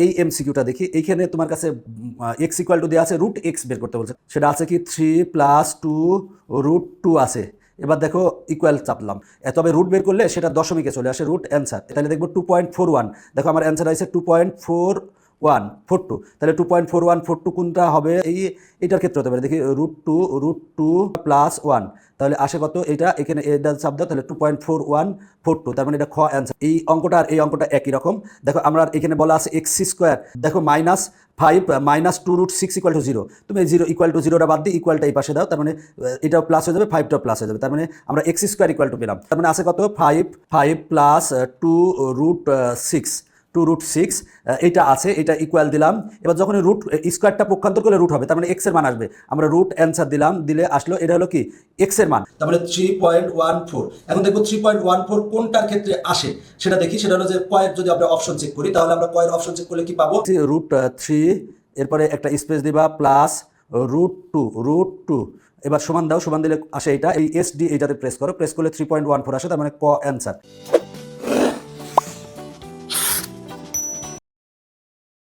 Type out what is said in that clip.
এই এমসিকিউটা দেখি, এইখানে তোমার কাছে এক্স ইকুয়াল টু দেওয়া আছে রুট এক্স বের করতে বলছে, সেটা আছে কি 3+2√2 আছে। এবার দেখো ইকুয়াল চাপলাম, তবে রুট বের করলে সেটা দশমিকে চলে আসে রুট অ্যান্সার, তাহলে দেখবো 2.41। দেখো আমার অ্যান্সার আছে 2.4142, তাহলে 2.4142 কোনটা হবে? এইটার ক্ষেত্রে হতে পারে, দেখি √2 +1, তাহলে আসে কত? এটা এখানে এটা চাপ দাও, তাহলে 2.4142, তার মানে এটা খ অ্যান্সার। এই অঙ্কটা আর এই অঙ্কটা একই রকম। দেখো আমরা এখানে বলা আছে x², দেখো -5 -2√6 = 0, তুমি 0 = 0টা বাদ দিয়ে ইকুয়ালটা এই পাশে দাও, তার মানে এটাও প্লাস হয়ে যাবে, 5টাও প্লাস হয়ে যাবে, তার মানে আমরা x² = পেলাম। তার মানে আছে কত? 5 + 2√6 এইটা আছে, এটা ইকুয়াল দিলাম। এবার যখন রুট স্কোয়ারটা পক্ষান্তর করলে রুট হবে, তার মানে এক্স এর মান আসবে, আমরা রুট অ্যান্সার দিলাম, দিলে আসলো এটা হলো কি এক্স এর মান, তার মানে 3.14। এখন দেখবো 3.14 কোনটার ক্ষেত্রে আসে সেটা দেখি, সেটা হলো যে কয়ের, যদি আমরা অপশন চেক করি তাহলে আমরা কয়ের অপশন চেক করলে কি পাবো? √3, এরপরে একটা স্পেস দিবা, প্লাস √2, এবার সমান দাও, সমান দিলে আসে এটা, এই এসডি এইটাতে প্রেস করো, প্রেস করলে 3.14 আসে, তার মানে ক অ্যান্সার।